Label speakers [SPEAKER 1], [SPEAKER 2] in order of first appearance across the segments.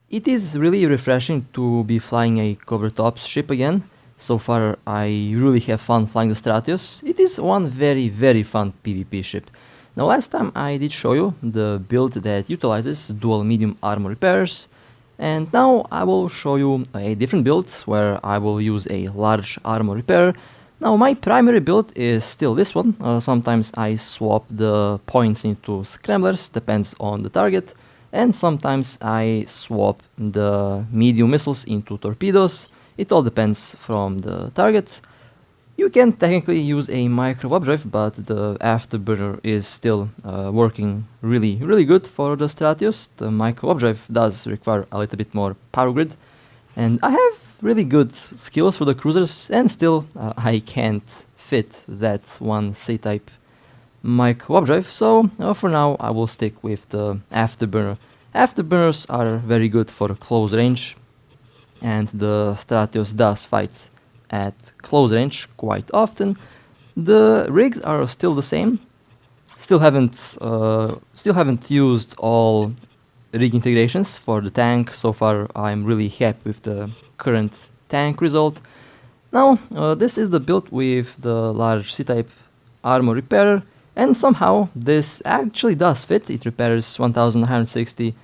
[SPEAKER 1] It is really refreshing to be flying a covered ops ship again. So far I really have fun flying the Stratios. It is one very fun PvP ship. Now last time I did show you the build that utilizes dual medium armor repairs, and now I will show you a different build where I will use a large armor repair. Now my primary build is still this one. Sometimes I swap the points into scramblers, depends on the target, and sometimes I swap the medium missiles into torpedoes. It all depends from the target. You can technically use a micro warp drive, but the afterburner is still working really good for the Stratios. The micro warp drive does require a little bit more power grid, and I have really good skills for the cruisers, and still I can't fit that one C-type micro warp drive, so for now I will stick with the afterburner. Afterburners are very good for close range, and the Stratios does fight at close range quite often. The rigs are still the same. Still haven't used all rig integrations for the tank. So far I'm really happy with the current tank result. Now this is the build with the large C-type armor repairer, and somehow this actually does fit. It repairs 1960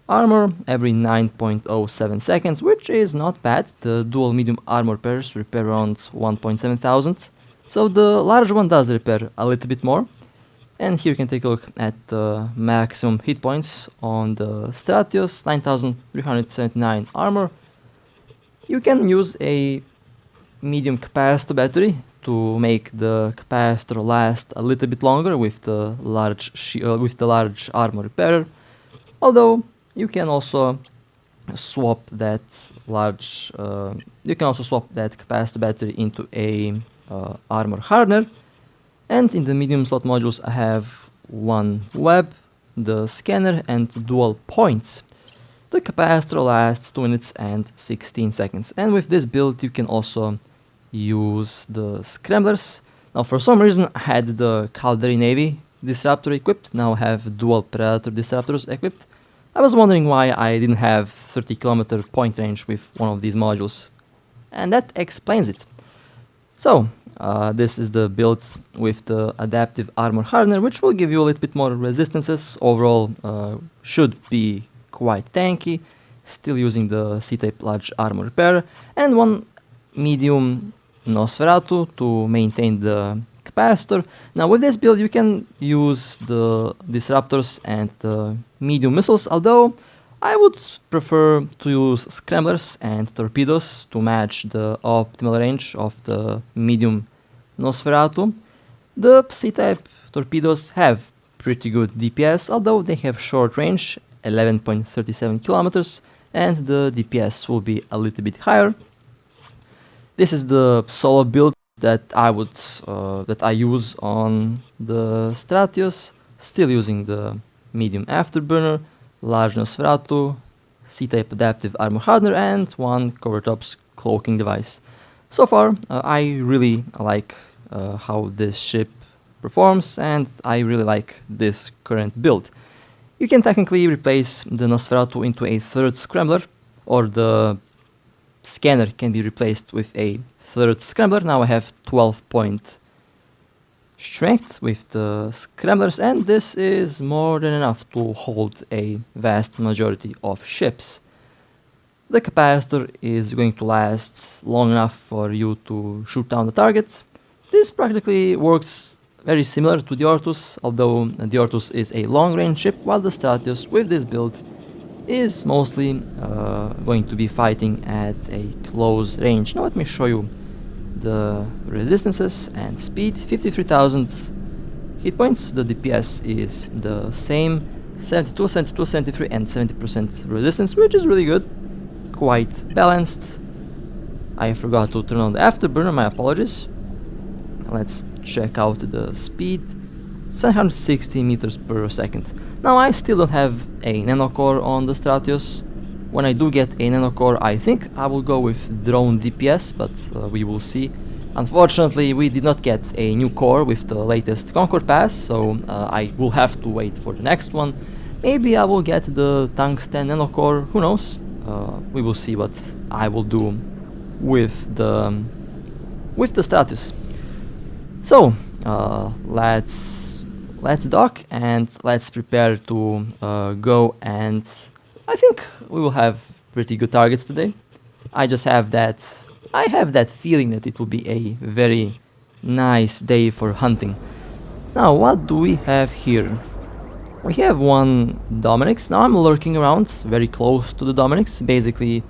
[SPEAKER 1] armor every 9.07 seconds, which is not bad. The dual medium armor repairs repair around 1.7 thousand, so the large one does repair a little bit more. And here you can take a look at the maximum hit points on the Stratios, 9379 armor. You can use a medium capacitor battery to make the capacitor last a little bit longer with the large armor repairer. Although you can also swap that capacitor battery into a armor hardener. And in the medium slot modules I have one web, the scanner, and dual points. The capacitor lasts 2 minutes and 16 seconds. And with this build you can also use the scramblers. Now for some reason I had the Caldari Navy disruptor equipped, now I have dual Predator disruptors equipped. I was wondering why I didn't have 30-kilometer point range with one of these modules, and that explains it. So this is the build with the adaptive armor hardener, which will give you a little bit more resistances. Overall should be quite tanky, still using the C-type large armor repair, and one medium Nosferatu to maintain the capacitor. Now with this build you can use the disruptors and the medium missiles, although I would prefer to use scramblers and torpedoes to match the optimal range of the medium Nosferatu. The C-type torpedoes have pretty good DPS, although they have short range, 11.37 kilometers, and the DPS will be a little bit higher. This is the solo build that I use on the Stratios, still using the medium afterburner, large Nosferatu, C-type adaptive armor hardener, and one covertops cloaking device. So far I really like how this ship performs, and I really like this current build. You can technically replace the Nosferatu into a third scrambler, or the scanner can be replaced with a third scrambler. Now I have 12-point strength with the scramblers, and this is more than enough to hold a vast majority of ships. The capacitor is going to last long enough for you to shoot down the target. This practically works very similar to the Ortus, although the Ortus is a long-range ship, while the Stratios with this build is mostly going to be fighting at a close range. Now let me show you the resistances and speed. 53,000 hit points, the DPS is the same, 72, 72, 73 and 70% resistance, which is really good, quite balanced. I forgot to turn on the afterburner, my apologies. Let's check out the speed, 760 meters per second. Now I still don't have a nanocore on the Stratios. When I do get a nanocore, I think I will go with drone DPS, but we will see. Unfortunately, we did not get a new core with the latest Concord Pass, so I will have to wait for the next one. Maybe I will get the tungsten nanocore, who knows? We will see what I will do with the Stratios. So let's dock and let's prepare to go, and I think we will have pretty good targets today. I have that feeling that it will be a very nice day for hunting. Now, what do we have here? We have one Dominix. Now I'm lurking around very close to the Dominix, basically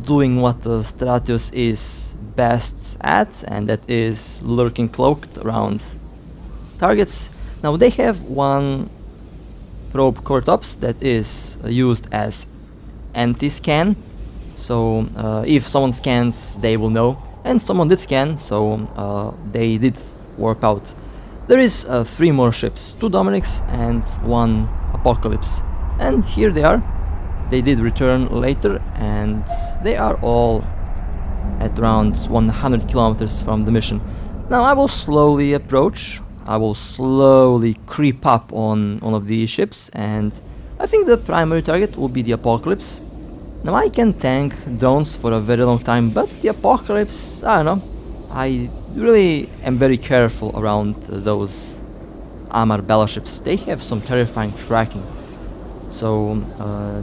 [SPEAKER 1] doing what the Stratios is best at, and that is lurking cloaked around targets. Now they have one probe core tops that is used as anti-scan, so if someone scans they will know, and someone did scan, so they did warp out. There is 3 more ships, 2 Dominix and 1 Apocalypse, and here they are. They did return later, and they are all at around 100 kilometers from the mission. Now I will slowly approach, I will slowly creep up on one of these ships, and I think the primary target will be the Apocalypse. Now I can tank drones for a very long time, but the Apocalypse, I don't know, I really am very careful around those armor battleships. They have some terrifying tracking. So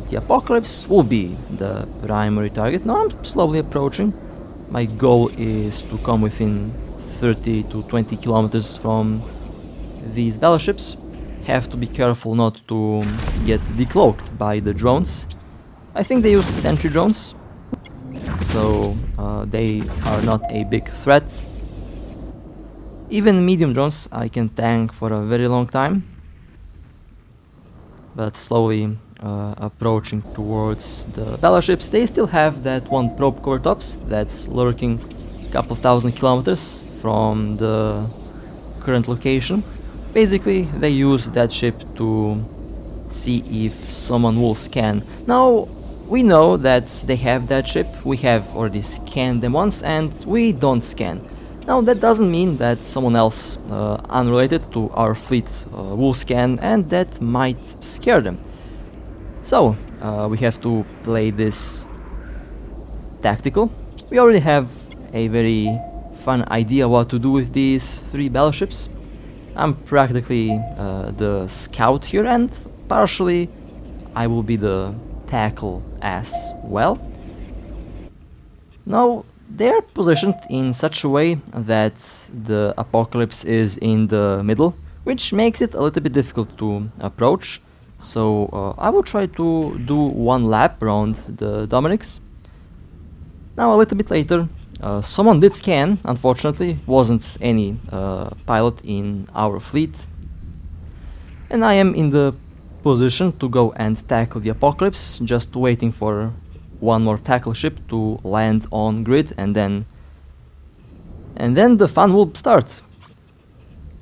[SPEAKER 1] the Apocalypse will be the primary target. Now I'm slowly approaching. My goal is to come within 30 to 20 kilometers from these battleships. Have to be careful not to get decloaked by the drones. I think they use sentry drones, so they are not a big threat. Even medium drones I can tank for a very long time, but slowly approaching towards the battleships. They still have that one probe core tops that's lurking a couple of thousand kilometers from the current location. Basically they use that ship to see if someone will scan. Now we know that they have that ship, we have already scanned them once, and we don't scan. Now that doesn't mean that someone else unrelated to our fleet will scan, and that might scare them. So we have to play this tactical. We already have a very fun idea what to do with these 3 battleships. I'm practically the scout here, and partially I will be the tackle as well. Now they're positioned in such a way that the Apocalypse is in the middle, which makes it a little bit difficult to approach. So I will try to do 1 lap around the Dominix. Now a little bit later, someone did scan. Unfortunately, wasn't any pilot in our fleet, and I am in the position to go and tackle the Apocalypse, just waiting for 1 more tackle ship to land on grid, and then the fun will start.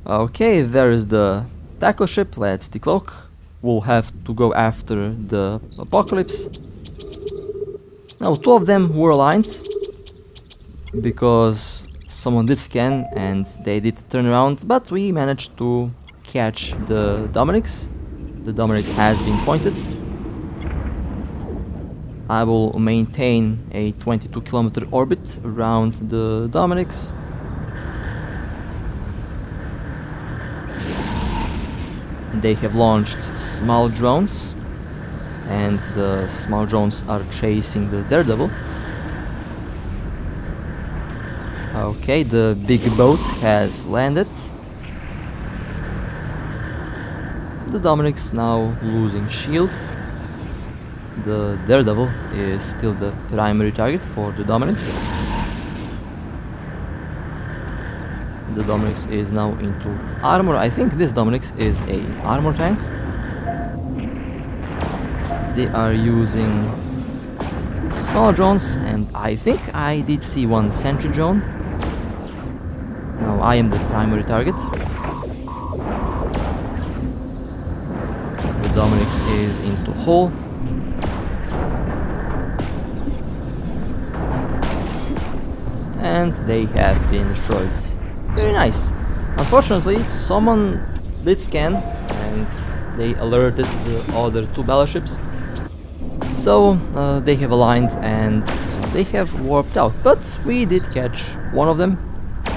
[SPEAKER 1] Okay, there is the tackle ship. Let's decloak. We'll have to go after the Apocalypse. Now 2 of them were aligned because someone did scan and they did turn around, but we managed to catch the Dominix. The Dominix has been pointed. I will maintain a 22 kilometer orbit around the Dominix. They have launched small drones, and the small drones are chasing the Daredevil. Okay, the big boat has landed. The Dominix now losing shield. The Daredevil is still the primary target for the Dominix. The Dominix is now into armor. I think this Dominix is a armor tank. They are using small drones, and I think I did see 1 sentry drone. Now I am the primary target. The Dominix is into hull. And they have been destroyed. Very nice. Unfortunately, someone did scan, and They alerted the other two battleships. So they have aligned and they have warped out. But we did catch one of them,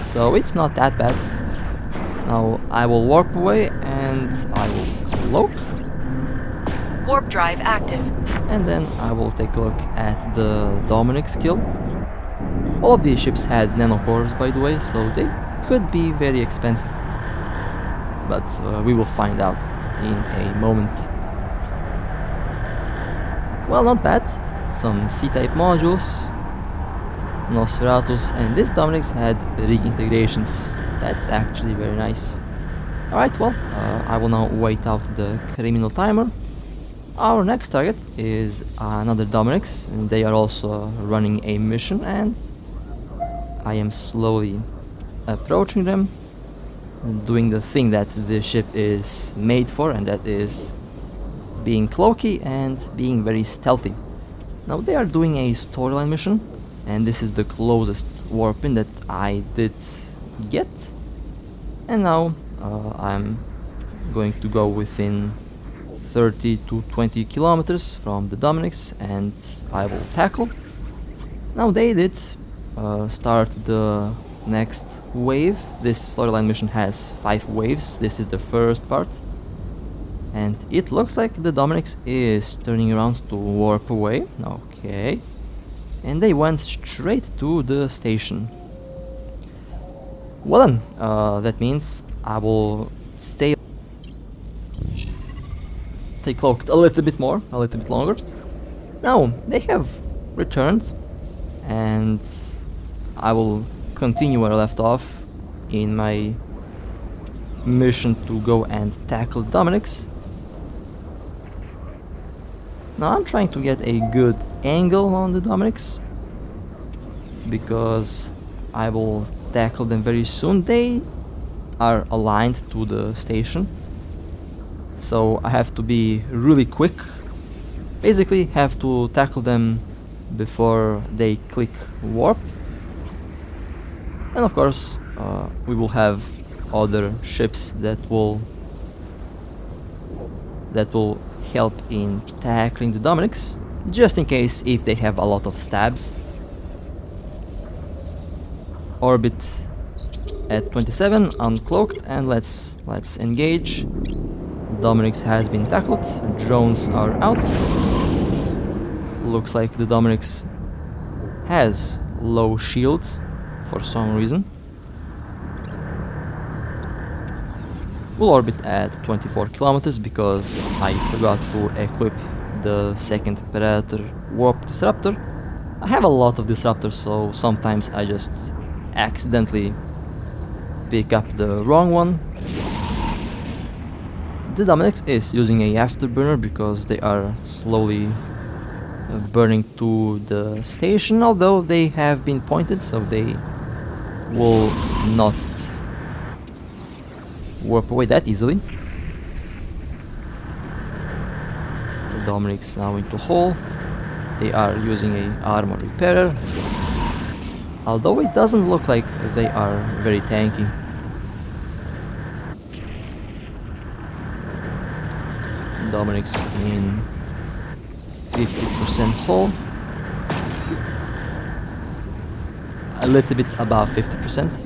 [SPEAKER 1] so it's not that bad. Now I will warp away and I will cloak.
[SPEAKER 2] Warp drive active.
[SPEAKER 1] And then I will take a look at the Dominic's kill. All of these ships had nanocores, by the way, so they could be very expensive. But we will find out in a moment. Well, not bad. Some C-type modules, Stratios, and this Dominic's had rig integrations. That's actually very nice. Alright, well, I will now wait out the criminal timer. Our next target is another Dominic's, and they are also running a mission, and I am slowly approaching them, doing the thing that the ship is made for, and that is being cloaky and being very stealthy. Now they are doing a storyline mission, and this is the closest warp-in that I did get. And now I'm going to go within 30 to 20 kilometers from the Dominic's and I will tackle. Now they did start the next wave. This storyline mission has 5 waves. This is the first part. And it looks like the Dominic's is turning around to warp away. Okay. And they went straight to the station. Well then, that means I will stay cloaked a little bit more, a little bit longer. Now, they have returned, and I will continue where I left off in my mission to go and tackle Dominic's. Now I'm trying to get a good angle on the Dominic's, because I will tackle them very soon. They are aligned to the station, so I have to be really quick. Basically have to tackle them before they click warp. And of course we will have other ships that will help in tackling the Dominic's, just in case if they have a lot of stabs. Orbit at 27, uncloaked, and let's engage. Dominic's has been tackled, drones are out. Looks like the Dominic's has low shield for some reason. We'll orbit at 24 kilometers because I forgot to equip the second Predator Warp Disruptor. I have a lot of disruptors, so sometimes I just accidentally pick up the wrong one. The Dominic's is using a afterburner because they are slowly burning to the station, although they have been pointed, so they will not warp away that easily. The Dominic's now into hull. They are using a armor repairer, although it doesn't look like they are very tanky. Dominic's in 50% hull, a little bit above 50%.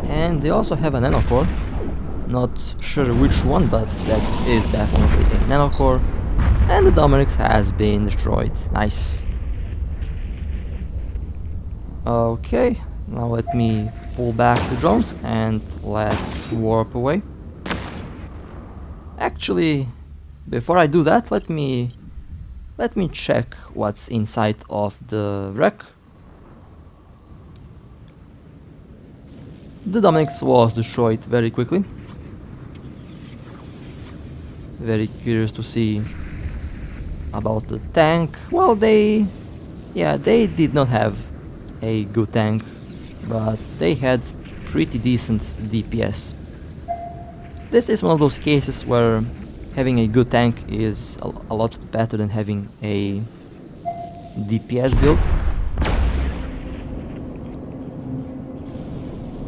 [SPEAKER 1] And they also have a nanocore. Not sure which one, but that is definitely a nanocore. And the Dominic's has been destroyed. Nice. Okay, now let me pull back the drones and let's warp away. Actually, before I do that, let me check what's inside of the wreck. The Dominic's was destroyed very quickly. Very curious to see about the tank. Well, they did not have a good tank, but they had pretty decent DPS. This is one of those cases where having a good tank is a lot better than having a DPS build.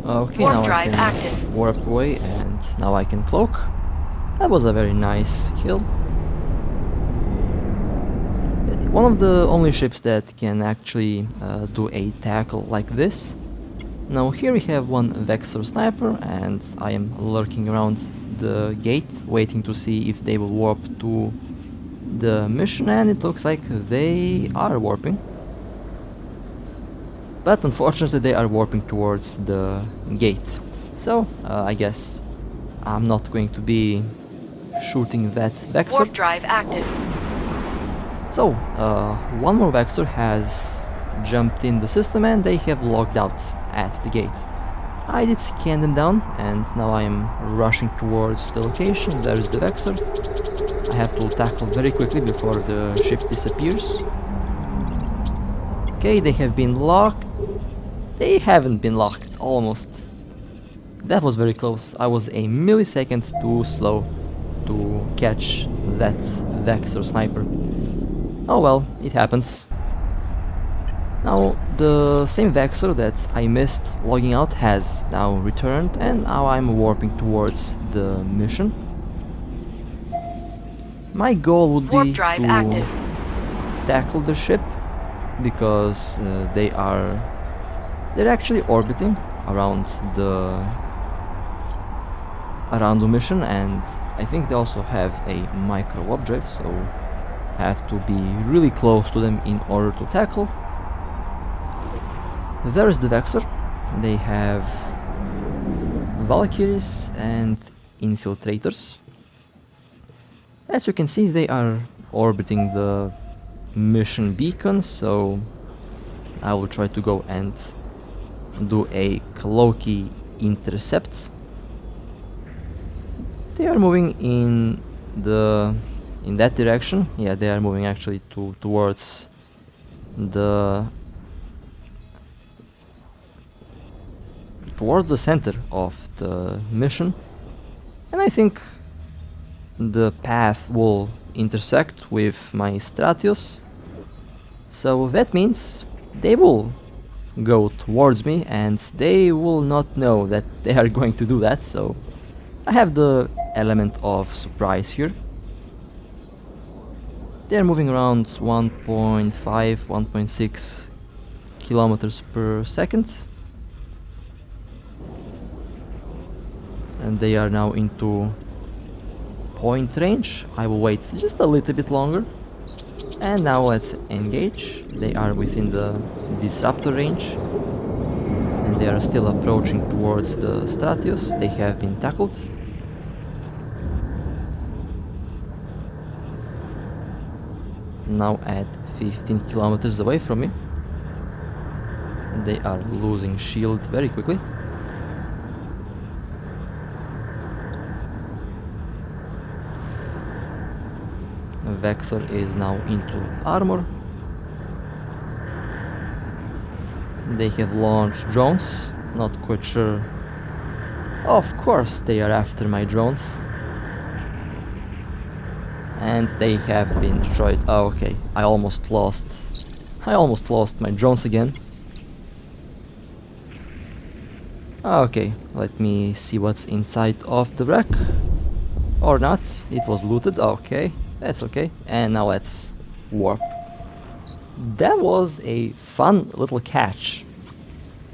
[SPEAKER 1] Okay,
[SPEAKER 2] Warp
[SPEAKER 1] now I
[SPEAKER 2] drive
[SPEAKER 1] can
[SPEAKER 2] active.
[SPEAKER 1] warp away and now I can cloak. That was a very nice kill. One of the only ships that can actually do a tackle like this. Now here we have one Vexor sniper and I am lurking around the gate waiting to see if they will warp to the mission, and it looks like they are warping. But unfortunately they are warping towards the gate. So I guess I'm not going to be shooting that Vexor.
[SPEAKER 2] Warp drive active.
[SPEAKER 1] So one more Vexor has jumped in the system and they have logged out at the gate. I did scan them down and now I am rushing towards the location. There is the Vexor. I have to tackle very quickly before the ship disappears. Okay, they have been locked. They haven't been locked, almost. That was very close. I was a millisecond too slow to catch that Vexor sniper. Oh well, it happens. Now, the same Vexor that I missed logging out has now returned, and now I'm warping towards the mission. My goal would
[SPEAKER 2] Warp
[SPEAKER 1] be
[SPEAKER 2] drive
[SPEAKER 1] to
[SPEAKER 2] active.
[SPEAKER 1] tackle the ship, because they're actually orbiting around the mission, and I think they also have a micro warp drive, so have to be really close to them in order to tackle. There is the Vexor. They have Valkyries and Infiltrators. As you can see, they are orbiting the mission beacon, so I will try to go and do a cloaky intercept. They are moving in that direction. Yeah, they are moving actually towards the center of the mission, and I think the path will intersect with my Stratios, so that means they will go towards me and they will not know that they are going to do that, so I have the element of surprise here. They are moving around 1.5, 1.6 kilometers per second. And they are now into point range. I will wait just a little bit longer. And now let's engage. They are within the disruptor range. And they are still approaching towards the Stratios. They have been tackled. Now at 15 kilometers away from me. They are losing shield very quickly. Vexor is now into armor. They have launched drones, not quite sure. Of course they are after my drones. And they have been destroyed. Oh, okay, I almost lost my drones again. Okay, let me see what's inside of the wreck. Or not, it was looted, okay. That's okay. And now let's warp. That was a fun little catch.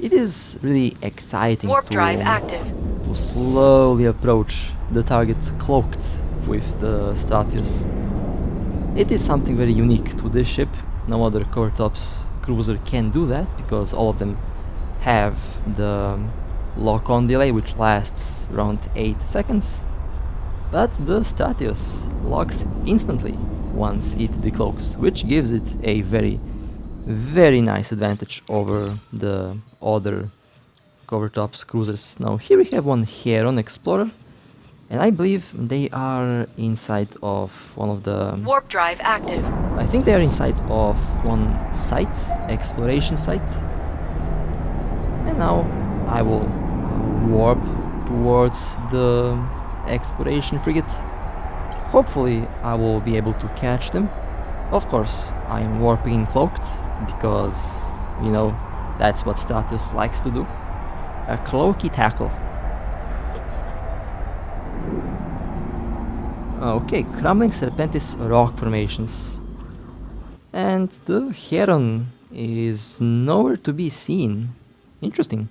[SPEAKER 1] It is really exciting
[SPEAKER 2] Warp drive active.
[SPEAKER 1] to slowly approach the target cloaked with the Stratios. It is something very unique to this ship. No other Covertops cruiser can do that, because all of them have the lock-on delay, which lasts around 8 seconds. But the Stratios locks instantly once it decloaks, which gives it a very, very nice advantage over the other Covertops cruisers. Now here we have one Heron Explorer, and I believe they are inside of one of the...
[SPEAKER 2] Warp drive active.
[SPEAKER 1] I think they are inside of one site, exploration site. And now I will warp towards the exploration frigate. Hopefully I will be able to catch them. Of course I am warping in cloaked, because you know that's what Stratios likes to do. A cloaky tackle. Okay, crumbling serpentine rock formations. And the heron is nowhere to be seen. Interesting.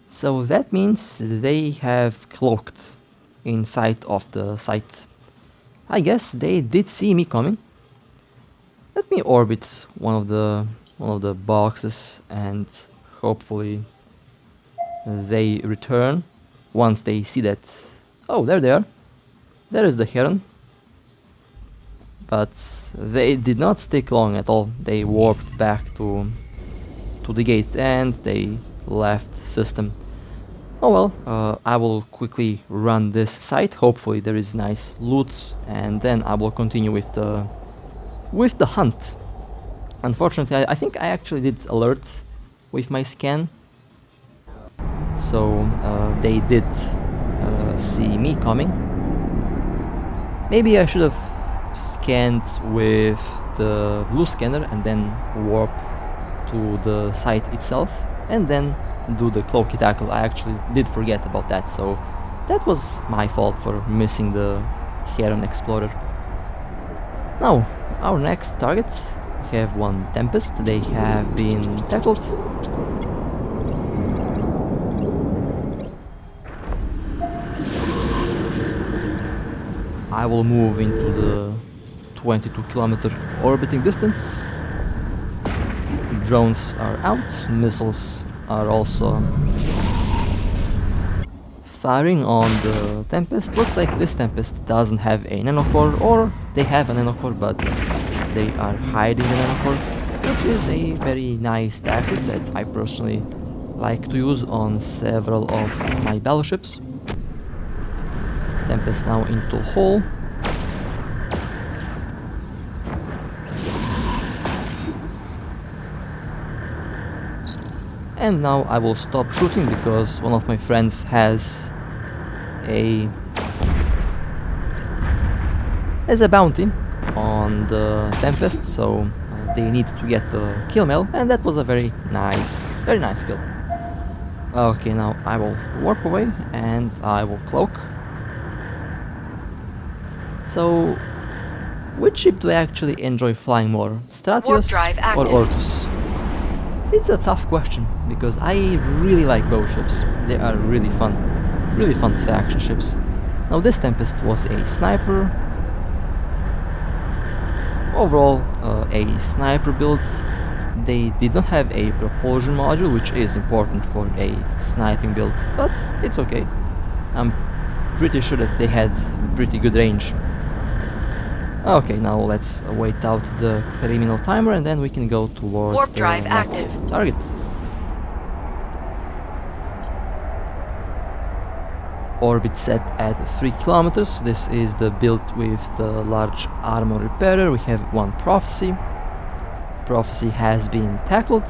[SPEAKER 1] So that means they have cloaked in sight of the site. I guess they did see me coming. Let me orbit one of the boxes and hopefully they return once they see that. Oh, there they are. There is the heron. But they did not stick long at all. They warped back to the gate and they left system. Oh well, I will quickly run this site. Hopefully there is nice loot, and then I will continue with the hunt. Unfortunately, I think I actually did alert with my scan, so they did see me coming. Maybe I should have scanned with the blue scanner and then warp to the site itself and then do the cloaky tackle. I actually did forget about that, so that was my fault for missing the Heron Explorer. Now, our next target, we have one Tempest. They have been tackled. I will move into the 22-kilometer orbiting distance. Drones are out, missiles are also firing on the Tempest. Looks like this Tempest doesn't have a nanocore, or they have a nanocore but they are hiding the nanocore, which is a very nice tactic that I personally like to use on several of my battleships. Tempest now into hull. And now I will stop shooting because one of my friends has a bounty on the Tempest, so they need to get the kill mail, and that was a very nice kill. Okay, now I will warp away and I will cloak. So, which ship do I actually enjoy flying more, Stratios or Ortus? It's a tough question, because I really like both ships. They are really fun faction ships. Now this Tempest was a sniper. Overall, a sniper build. They did not have a propulsion module, which is important for a sniping build, but it's okay. I'm pretty sure that they had pretty good range. Okay, now let's wait out the criminal timer and then we can go towards
[SPEAKER 2] warp
[SPEAKER 1] the
[SPEAKER 2] drive
[SPEAKER 1] next
[SPEAKER 2] active.
[SPEAKER 1] target. Orbit set at 3 kilometers. This is the build with the large armor repairer. We have one Prophecy. Prophecy has been tackled.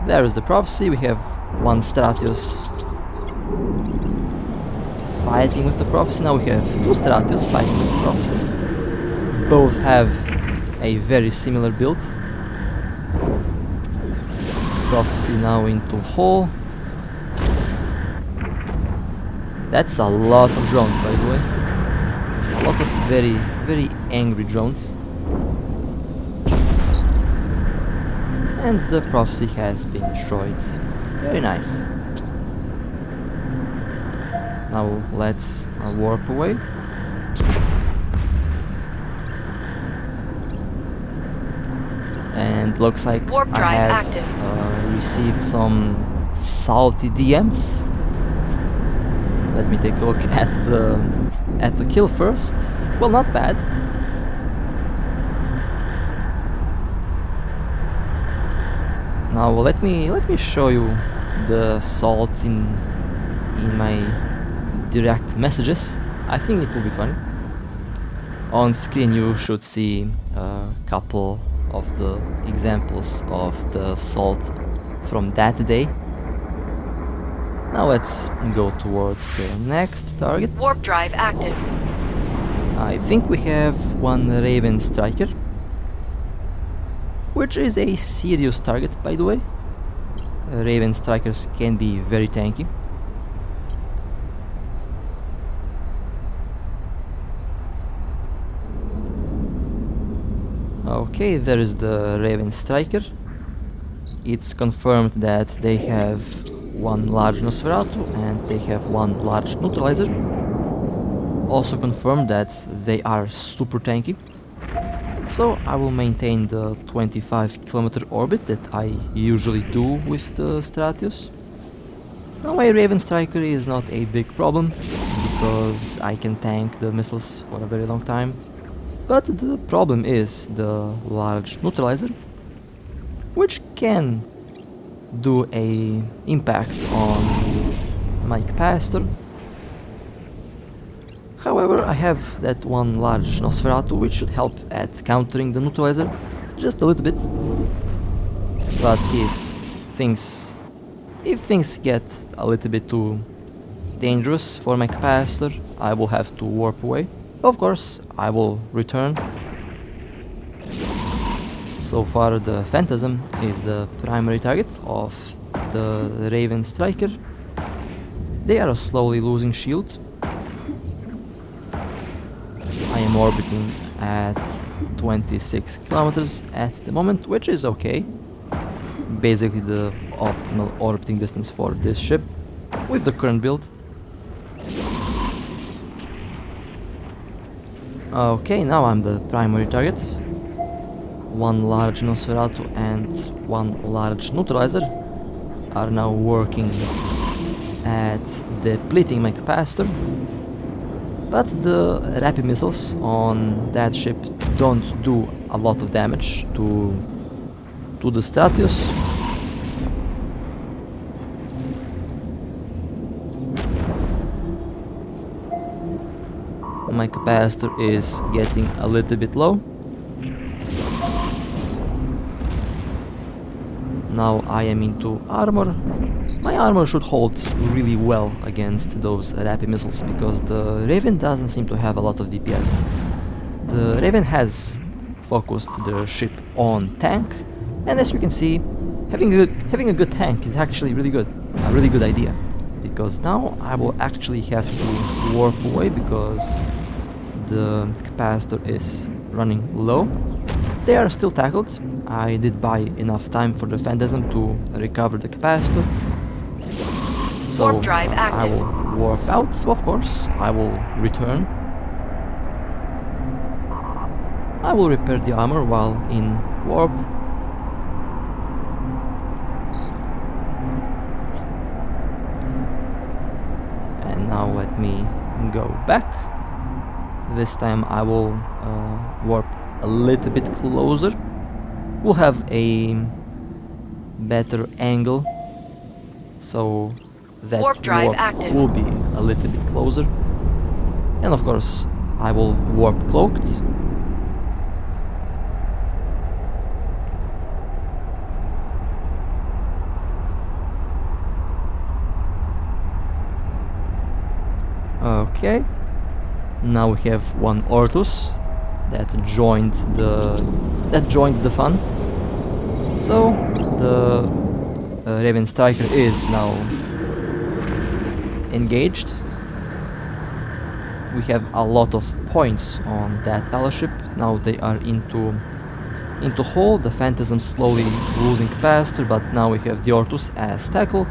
[SPEAKER 1] There is the Prophecy. We have one Stratios fighting with the Prophecy. Now we have two Stratios fighting with the Prophecy. Both have a very similar build. Prophecy now into hull. That's a lot of drones, by the way. A lot of very angry drones. And the Prophecy has been destroyed. Very nice. Now let's warp away. And looks like
[SPEAKER 2] warp
[SPEAKER 1] I
[SPEAKER 2] drive
[SPEAKER 1] have
[SPEAKER 2] active.
[SPEAKER 1] Received some salty DMs. Let me take a look at the kill first. Well, not bad. Now let me show you the salt in my direct messages. I think it will be funny. On screen you should see a couple of the examples of the salt from that day. Now let's go towards the next target.
[SPEAKER 2] Warp drive active.
[SPEAKER 1] I think we have one Raven Striker, which is a serious target, by the way. Raven strikers can be very tanky. Okay, there is the Raven striker. It's confirmed that they have one large Nosferatu and they have one large neutralizer. Also confirmed that they are super tanky. So I will maintain the 25-kilometer orbit that I usually do with the Stratios. Now my Raven striker is not a big problem because I can tank the missiles for a very long time. But the problem is the large neutralizer, which can do a impact on my capacitor. However, I have that one large Nosferatu which should help at countering the neutralizer just a little bit. But if things get a little bit too dangerous for my capacitor, I will have to warp away. Of course, I will return. So far the Phantasm is the primary target of the Raven striker. They are slowly losing shield. I am orbiting at 26 kilometers at the moment, which is okay. Basically the optimal orbiting distance for this ship with the current build. Okay, now I'm the primary target. One large Nosferatu and one large neutralizer are now working at depleting my capacitor. But the rapid missiles on that ship don't do a lot of damage to the Stratios. My capacitor is getting a little bit low. Now I am into armor. My armor should hold really well against those rapid missiles because the Raven doesn't seem to have a lot of DPS. The Raven has focused the ship on tank, and as you can see, having a good tank is actually really good. A really good idea. Because now I will actually have to warp away because the capacitor is running low. They are still tackled. I did buy enough time for the Phantasm to recover the capacitor. So
[SPEAKER 2] Warp drive active.
[SPEAKER 1] I will warp out, of course. I will return. I will repair the armor while in warp. And now let me go back. This time I will warp a little bit closer. We'll have a better angle, so that
[SPEAKER 2] Warp drive
[SPEAKER 1] warp
[SPEAKER 2] active.
[SPEAKER 1] will be a little bit closer. And of course I will warp cloaked. Okay, now we have one Ortus that joined the fun. So the Raven striker is now engaged. We have a lot of points on that battleship. Now they are into hull. The Phantasm slowly losing capacitor, but now we have the Ortus as tackle,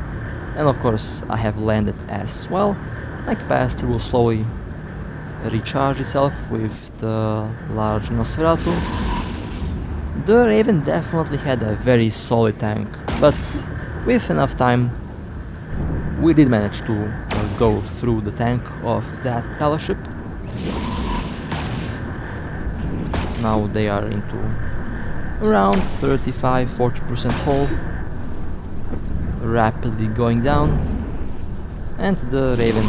[SPEAKER 1] and of course I have landed as well. My capacitor will slowly recharge itself with the large Nosferatu. The Raven definitely had a very solid tank, but with enough time we did manage to go through the tank of that battleship. Now they are into around 35-40% hull, rapidly going down, and the Raven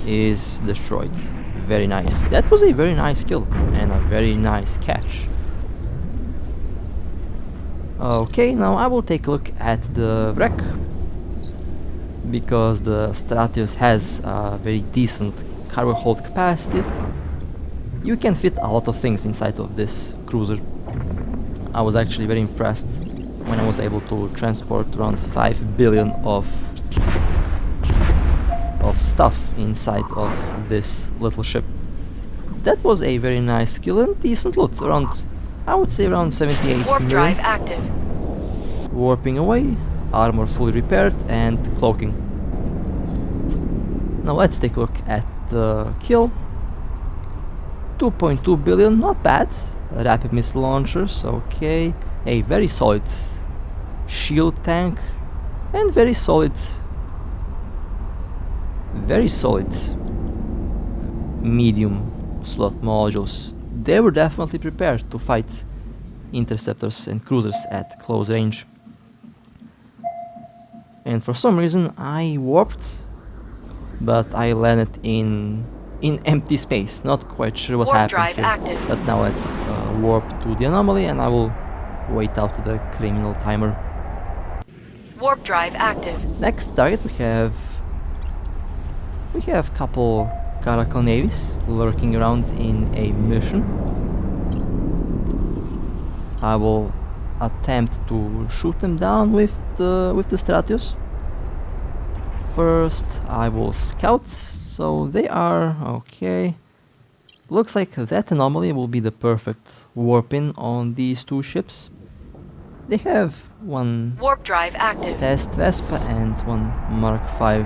[SPEAKER 1] is destroyed. Very nice. That was a very nice kill and a very nice catch. Okay, now I will take a look at the wreck, because the Stratios has a very decent cargo hold capacity. You can fit a lot of things inside of this cruiser. I was actually very impressed when I was able to transport around 5 billion of stuff inside of this little ship. That was a very nice kill and decent loot, around, I would say around 78
[SPEAKER 2] Warp
[SPEAKER 1] million.
[SPEAKER 2] drive active.
[SPEAKER 1] Warping away, armor fully repaired and cloaking. Now let's take a look at the kill. 2.2 billion, not bad. Rapid missile launchers, okay. A very solid shield tank and very solid medium slot modules. They were definitely prepared to fight interceptors and cruisers at close range. And for some reason I warped, but I landed in empty space. Not quite sure what
[SPEAKER 2] Warp
[SPEAKER 1] happened
[SPEAKER 2] drive
[SPEAKER 1] here.
[SPEAKER 2] active.
[SPEAKER 1] But now let's warp to the anomaly and I will wait out the criminal timer.
[SPEAKER 2] Warp drive active.
[SPEAKER 1] Next target we have couple Caracal navies lurking around in a mission. I will attempt to shoot them down with the Stratios. First I will scout, so they are okay. Looks like that anomaly will be the perfect warp-in on these two ships. They have one
[SPEAKER 2] Warp drive active.
[SPEAKER 1] test Vespa and one Mark V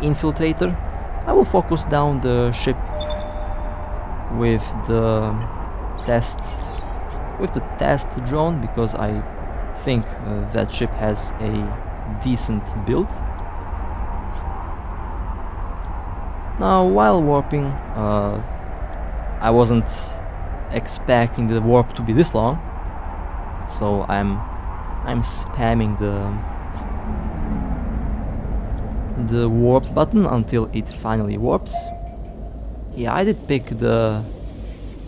[SPEAKER 1] infiltrator. I will focus down the ship with the test drone because I think that ship has a decent build. Now while warping, I wasn't expecting the warp to be this long, so I'm spamming the warp button until it finally warps. Yeah, I did pick the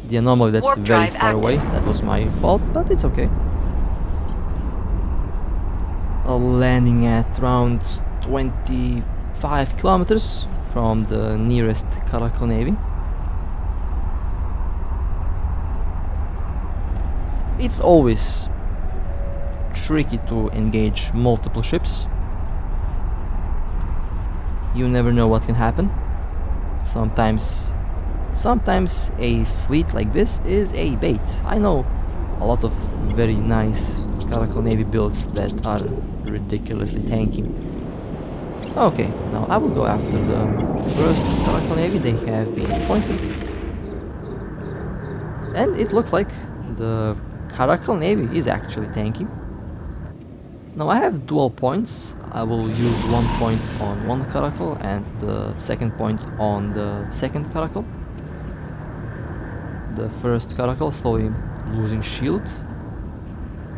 [SPEAKER 1] anomaly that's
[SPEAKER 2] Warp
[SPEAKER 1] very
[SPEAKER 2] drive
[SPEAKER 1] far away.
[SPEAKER 2] active.
[SPEAKER 1] That was my fault, but it's okay. Landing at around 25 kilometers from the nearest Caracal navy. It's always tricky to engage multiple ships. You never know what can happen. Sometimes a fleet like this is a bait. I know a lot of very nice Caracal navy builds that are ridiculously tanky. Okay, now I will go after the first Caracal navy. They have been pointed. And it looks like the Caracal navy is actually tanky. Now I have dual points. I will use 1 point on one Caracal and the second point on the second Caracal. The first Caracal slowly losing shield.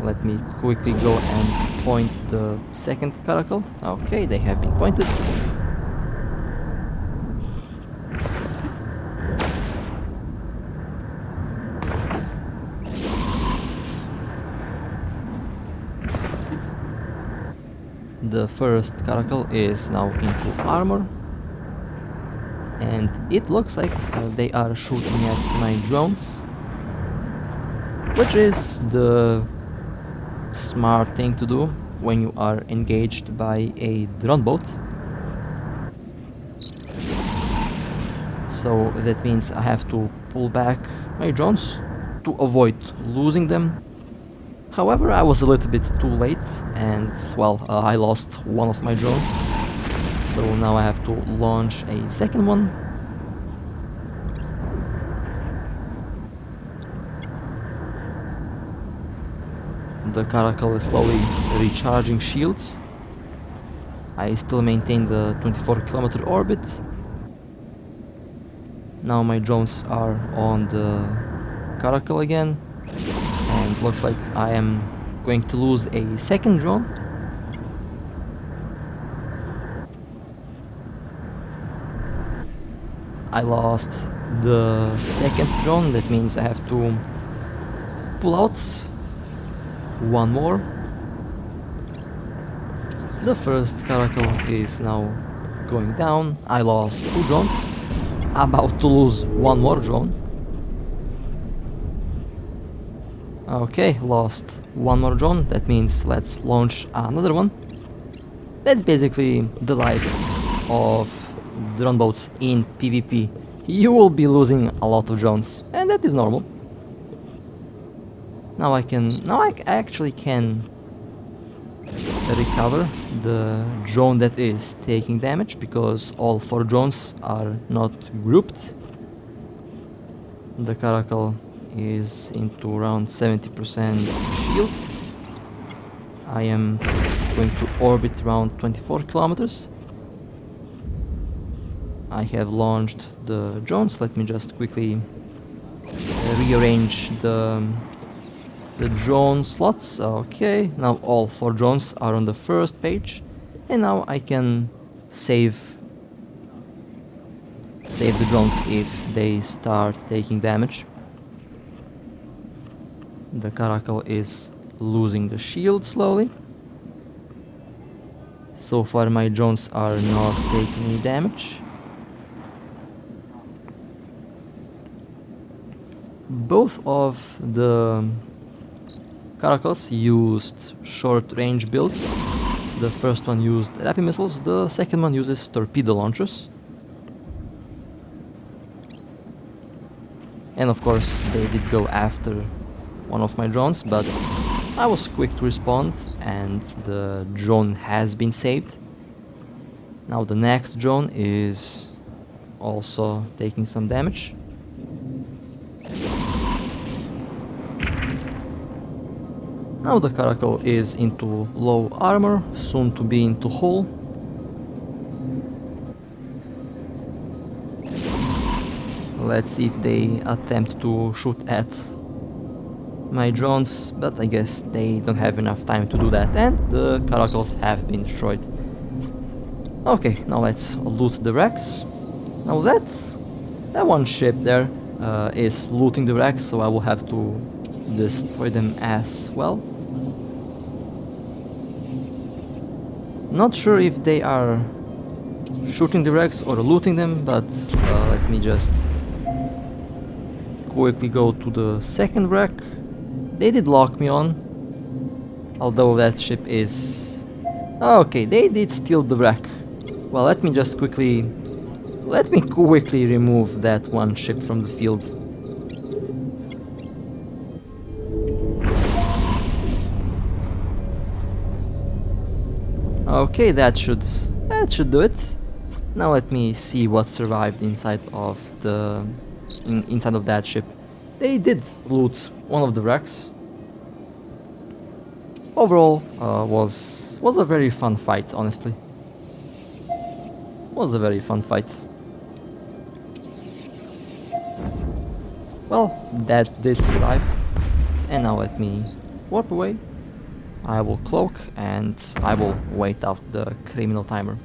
[SPEAKER 1] Let me quickly go and point the second Caracal. Okay, they have been pointed. The first Caracal is now into armor, and it looks like they are shooting at my drones, which is the smart thing to do when you are engaged by a drone boat. So that means I have to pull back my drones to avoid losing them. However, I was a little bit too late and, well, I lost one of my drones. So now I have to launch a second one. The Caracal is slowly recharging shields. I still maintain the 24-kilometer orbit. Now my drones are on the Caracal again. And looks like I am going to lose a second drone. I lost the second drone, that means I have to pull out one more. The first Caracal is now going down. I lost 2 drones, about to lose one more drone. Okay, lost one more drone. That means let's launch another one. That's basically the life of drone boats in PvP. You will be losing a lot of drones, and that is normal. Now I actually can recover the drone that is taking damage, because all 4 drones are not grouped. The Caracal is into around 70% shield. I am going to orbit around 24 kilometers. I have launched the drones. Let me just quickly rearrange the drone slots. Okay, now all 4 drones are on the first page, and now I can save the drones if they start taking damage. The Caracal is losing the shield slowly. So far my drones are not taking any damage. Both of the Caracals used short-range builds. The first one used rapid missiles, the second one uses torpedo launchers. And of course they did go after one of my drones, but I was quick to respond and the drone has been saved. Now the next drone is also taking some damage. Now the Caracal is into low armor, soon to be into hull. Let's see if they attempt to shoot at my drones, but I guess they don't have enough time to do that, and the Caracals have been destroyed. Okay, now let's loot the wrecks. Now that one ship there is looting the wrecks, so I will have to destroy them as well. Not sure if they are shooting the wrecks or looting them, but let me just quickly go to the second wreck. They did lock me on, although that ship is... Okay, they did steal the wreck. Well, let me quickly remove that one ship from the field. Okay, that should do it. Now let me see what survived inside of that ship. They did loot one of the wrecks. Overall, was a very fun fight, honestly. Was a very fun fight. Well, that did survive. And now let me warp away. I will cloak and I will wait out the criminal timer.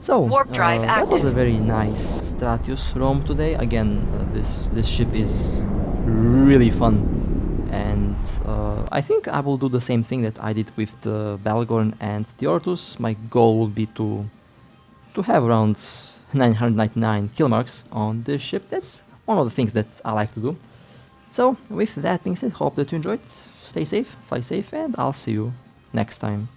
[SPEAKER 1] So,
[SPEAKER 2] Warp drive
[SPEAKER 1] that was a
[SPEAKER 2] active.
[SPEAKER 1] very nice Stratios roam today. Again, this ship is really fun, and I think I will do the same thing that I did with the Balgorn and the Ortus. My goal will be to have around 999 Killmarks on this ship. That's one of the things that I like to do. So, with that being said, hope that you enjoyed. Stay safe, fly safe, and I'll see you next time.